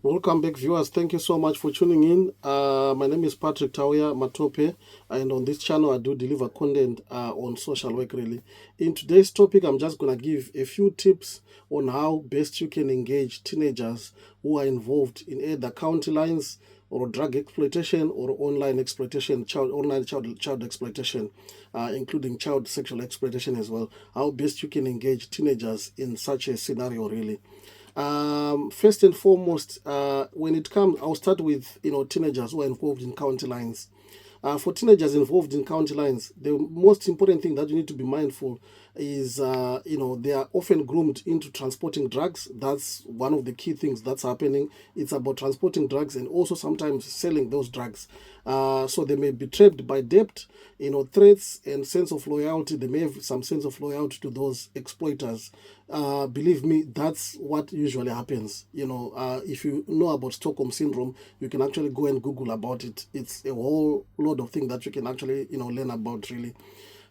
Welcome back, viewers. Thank you so much for tuning in. My name is Patrick Tauya Matope, and on this channel, I do deliver content on social work. Really, in today's topic, I'm just gonna give a few tips on how best you can engage teenagers who are involved in either county lines or drug exploitation or online exploitation, child exploitation, including child sexual exploitation as well. How best you can engage teenagers in such a scenario, really. First and foremost, when it comes, I'll start with teenagers who are involved in county lines. For teenagers involved in county lines, the most important thing that you need to be mindful is, they are often groomed into transporting drugs. That's one of the key things that's happening. It's about transporting drugs and also sometimes selling those drugs. So they may be trapped by debt, threats and sense of loyalty. They may have some sense of loyalty to those exploiters. Believe me, that's what usually happens. If you know about Stockholm syndrome, you can actually go and Google about it. It's a whole load of things that you can actually learn about, really.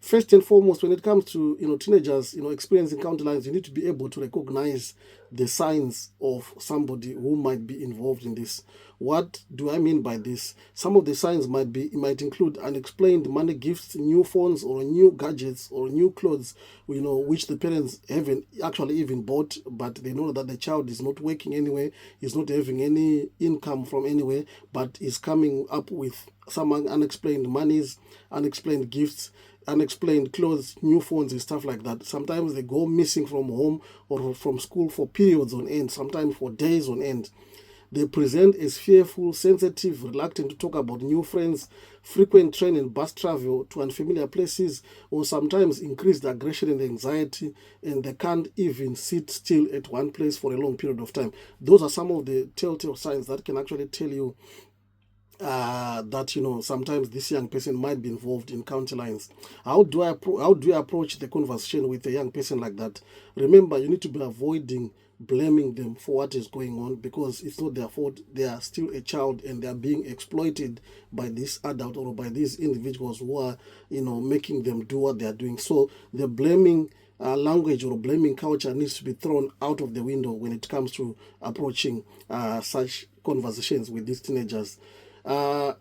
First and foremost, when it comes to teenagers experiencing county lines, you need to be able to recognize the signs of somebody who might be involved in this. What do I mean by this? Some of the signs might include unexplained money gifts, new phones or new gadgets or new clothes, which the parents haven't actually even bought, but they know that the child is not working anywhere, is not having any income from anywhere, but is coming up with some unexplained monies, unexplained gifts, unexplained clothes, new phones, and stuff like that. Sometimes they go missing from home or from school for periods on end, sometimes for days on end. They present as fearful, sensitive, reluctant to talk about new friends, frequent train and bus travel to unfamiliar places, or sometimes increased aggression and anxiety, and they can't even sit still at one place for a long period of time. Those are some of the telltale signs that can actually tell you that sometimes this young person might be involved in county lines. How do you approach the conversation with a young person like that? Remember, you need to be avoiding blaming them for what is going on, because it's not their fault. They are still a child and they are being exploited by this adult or by these individuals who are making them do what they are doing. So the blaming language or blaming culture needs to be thrown out of the window when it comes to approaching such conversations with these teenagers.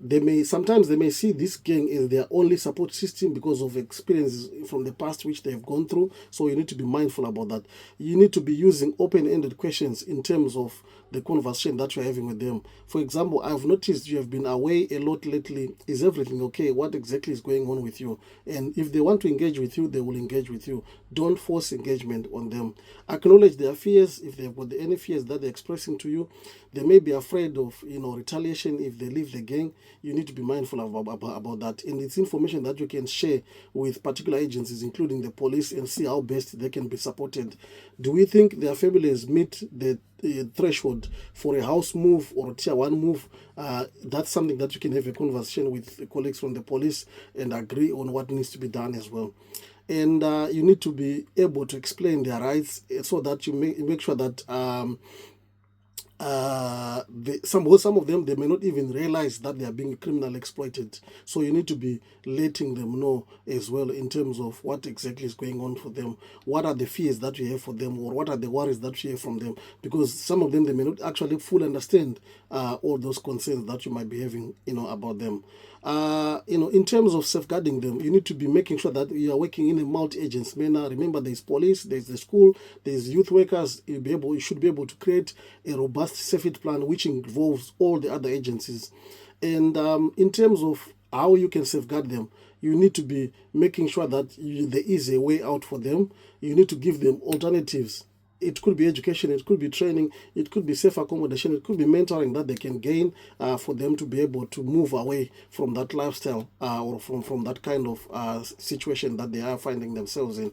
They may see this gang as their only support system because of experiences from the past which they have gone through. So you need to be mindful about that. You need to be using open-ended questions in terms of the conversation that you're having with them. For example, I've noticed you have been away a lot lately. Is everything okay? What exactly is going on with you? And if they want to engage with you, they will engage with you. Don't force engagement on them. Acknowledge their fears. If they've got any fears that they're expressing to you, they may be afraid of retaliation if they leave the gang. You need to be mindful about that. And it's information that you can share with particular agencies, including the police, and see how best they can be supported. Do we think their families meet the threshold for a house move or a tier 1 move? That's something that you can have a conversation with colleagues from the police and agree on what needs to be done as well. And you need to be able to explain their rights so that you make sure that some of them, they may not even realize that they are being criminally exploited. So you need to be letting them know as well in terms of what exactly is going on for them, what are the fears that you have for them, or what are the worries that you have from them, because some of them, they may not actually fully understand all those concerns that you might be having about them. In terms of safeguarding them, you need to be making sure that you are working in a multi-agency manner. Remember, there's police, there's the school, there's youth workers. You should be able to create a robust safety plan which involves all the other agencies. And in terms of how you can safeguard them, you need to be making sure that there is a way out for them. You need to give them alternatives. It could be education, it could be training, it could be safe accommodation, it could be mentoring that they can gain for them to be able to move away from that lifestyle or from that kind of situation that they are finding themselves in.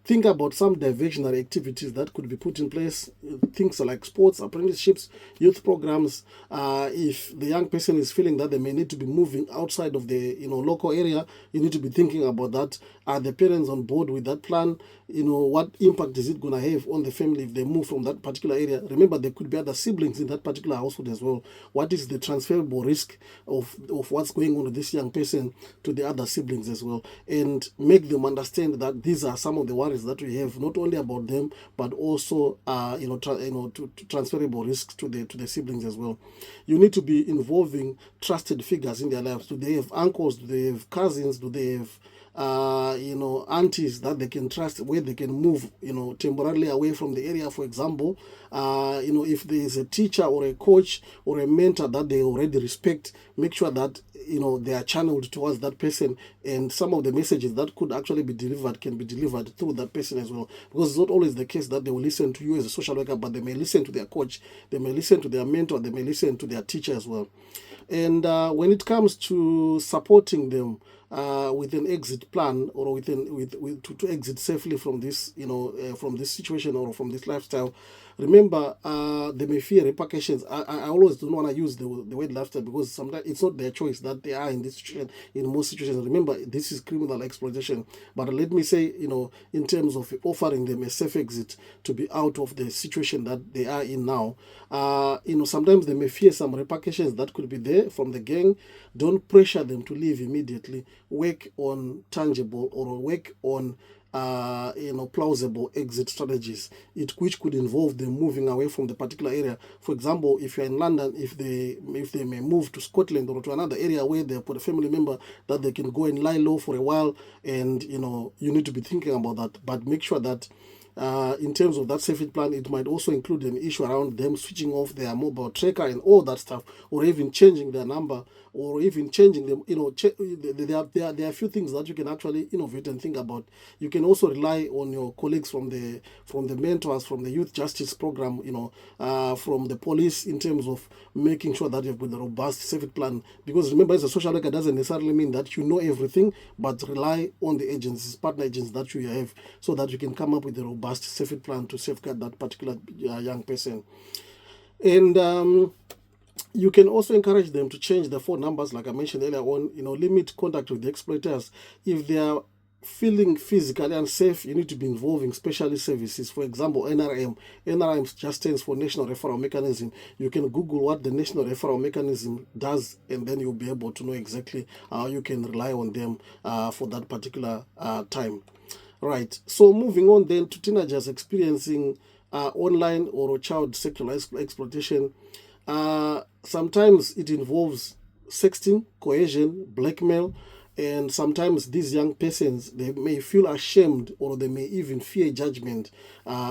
Think about some diversionary activities that could be put in place, things like sports, apprenticeships, youth programs. If the young person is feeling that they may need to be moving outside of the local area, you need to be thinking about that. Are the parents on board with that plan? What impact is it going to have on the family if they move from that particular area? Remember, there could be other siblings in that particular household as well. What is the transferable risk of what's going on with this young person to the other siblings as well? And make them understand that these are some of the worries inquiries that we have, not only about them, but also to transferable risks to the siblings as well. You need to be involving trusted figures in their lives. Do they have uncles? Do they have cousins? Do they have aunties that they can trust, where they can move, temporarily away from the area, for example. If there is a teacher or a coach or a mentor that they already respect, make sure that they are channeled towards that person, and some of the messages that could actually be delivered can be delivered through that person as well, because it's not always the case that they will listen to you as a social worker, but they may listen to their coach, they may listen to their mentor, they may listen to their teacher as well. And when it comes to supporting them with an exit plan, or to exit safely from this, from this situation or from this lifestyle, remember, they may fear repercussions. I always don't want to use the word lifestyle, because sometimes it's not their choice that they are in this situation. In most situations, remember, this is criminal exploitation. But let me say, in terms of offering them a safe exit to be out of the situation that they are in now, sometimes they may fear some repercussions that could be there from the gang. Don't pressure them to leave immediately. Work on tangible, or work on plausible exit strategies, which could involve them moving away from the particular area. For example, if you're in London, if they may move to Scotland or to another area where they put a family member that they can go and lie low for a while, and you need to be thinking about that. But make sure that in terms of that safety plan, it might also include an issue around them switching off their mobile tracker and all that stuff, or even changing their number, or even changing them. There are a few things that you can actually innovate and think about. You can also rely on your colleagues from the mentors, from the youth justice program, from the police, in terms of making sure that you've got a robust safety plan. Because remember, as a social worker, doesn't necessarily mean that you know everything, but rely on the agencies, partner agents that you have, so that you can come up with a robust safety plan to safeguard that particular young person. And you can also encourage them to change the phone numbers, like I mentioned earlier on. Limit contact with the exploiters. If they are feeling physically unsafe, you need to be involving specialist services. For example, NRM. NRM just stands for National Referral Mechanism. You can Google what the National Referral Mechanism does, and then you'll be able to know exactly how you can rely on them for that particular time. Right. So moving on then to teenagers experiencing online or child sexual exploitation. Sometimes it involves sexting, coercion, blackmail, and sometimes these young persons, they may feel ashamed, or they may even fear judgment,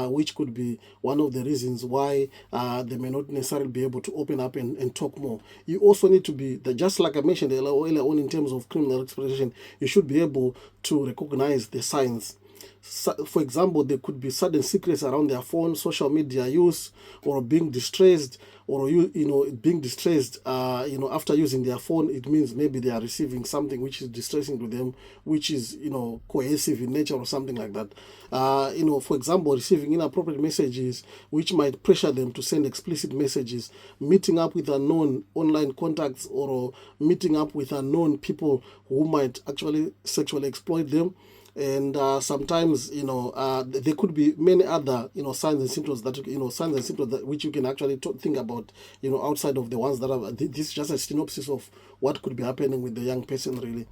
which could be one of the reasons why they may not necessarily be able to open up and talk more. You also need to be, just like I mentioned earlier on, in terms of criminal exploitation, you should be able to recognize the signs. For example, there could be sudden secrets around their phone, social media use, or being distressed, or being distressed. After using their phone, it means maybe they are receiving something which is distressing to them, which is coercive in nature or something like that. For example, receiving inappropriate messages which might pressure them to send explicit messages, meeting up with unknown online contacts, or meeting up with unknown people who might actually sexually exploit them. And sometimes there could be many other signs and symptoms that which you can actually think about outside of the ones that are. This is just a synopsis of what could be happening with the young person, really.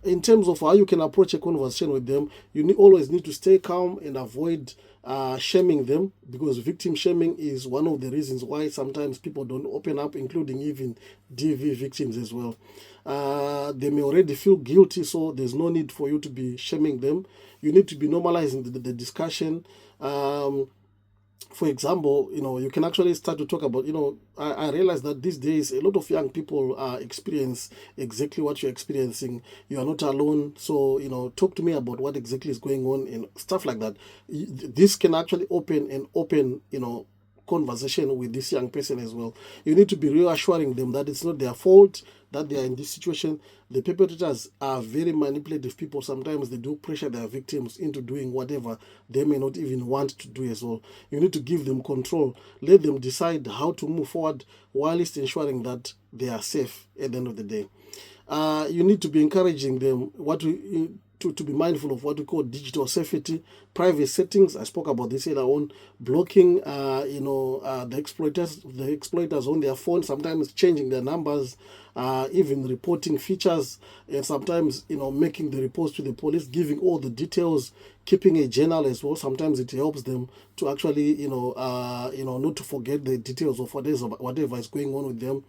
In terms of how you can approach a conversation with them, you always need to stay calm and avoid shaming them, because victim shaming is one of the reasons why sometimes people don't open up, including even DV victims as well. They may already feel guilty, so there's no need for you to be shaming them. You need to be normalizing the discussion. For example, you can actually start to talk about, I realize that these days a lot of young people experience exactly what you're experiencing. You are not alone. So, talk to me about what exactly is going on and stuff like that. This can actually open an open, conversation with this young person as well. You need to be reassuring them that it's not their fault that they are in this situation. The perpetrators are very manipulative people. Sometimes they do pressure their victims into doing whatever they may not even want to do as well. You need to give them control. Let them decide how to move forward, whilst ensuring that they are safe at the end of the day. You need to be encouraging them to be mindful of what we call digital safety, private settings. I spoke about this earlier on. Blocking, the exploiters on their phone, sometimes changing their numbers, even reporting features, and sometimes making the reports to the police, giving all the details, keeping a journal as well. Sometimes it helps them to actually not to forget the details of whatever is going on with them.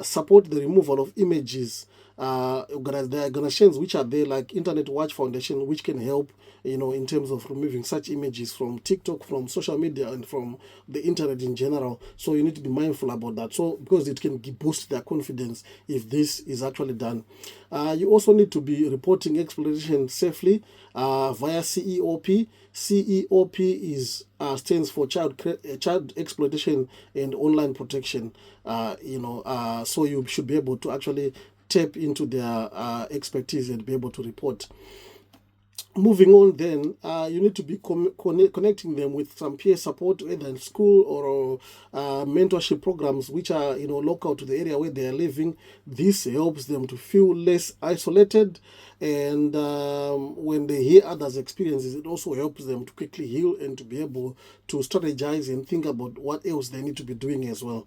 Support the removal of images. There are organizations which are there, like Internet Watch Foundation, which can help in terms of removing such images from TikTok, from social media, and from the internet in general. So you need to be mindful about that, so because it can boost their confidence if this is actually done. You also need to be reporting exploitation safely via CEOP. CEOP stands for child exploitation and online protection. So you should be able to actually tap into their expertise and be able to report. Moving on, then you need to be connecting them with some peer support, either in school or mentorship programs which are local to the area where they are living. This helps them to feel less isolated, and when they hear others' experiences, it also helps them to quickly heal and to be able to strategize and think about what else they need to be doing as well.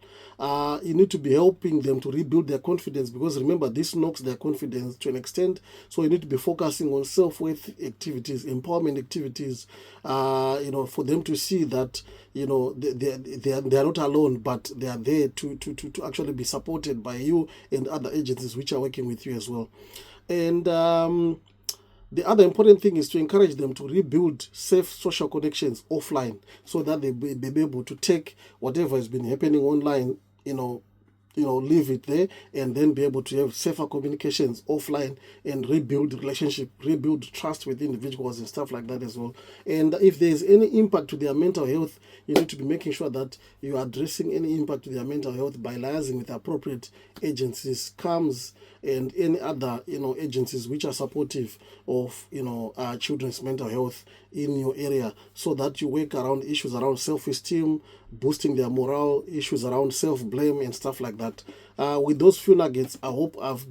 You need to be helping them to rebuild their confidence, because remember, this knocks their confidence to an extent. So you need to be focusing on self-worth activities, empowerment activities, for them to see that they are not alone, but they are there to actually be supported by you and other agencies which are working with you as well. And the other important thing is to encourage them to rebuild safe social connections offline, so that they be able to take whatever has been happening online, leave it there, and then be able to have safer communications offline and rebuild relationship, rebuild trust with individuals and stuff like that as well. And if there is any impact to their mental health, you need to be making sure that you are addressing any impact to their mental health by liaising with appropriate agencies, CAMS, and any other agencies which are supportive of children's mental health in your area, so that you work around issues around self-esteem, boosting their morale, issues around self-blame and stuff like that. With those few nuggets, I hope I've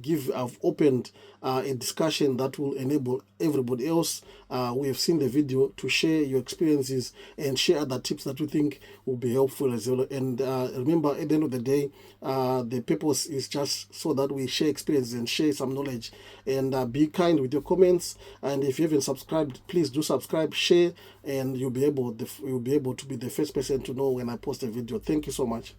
opened a discussion that will enable everybody else who have seen the video to share your experiences and share other tips that you think will be helpful as well. And remember, at the end of the day, the purpose is just so that we share experiences and share some knowledge. And be kind with your comments. And if you haven't subscribed, please do subscribe, share, and you'll be able to be the first person to know when I post a video. Thank you so much.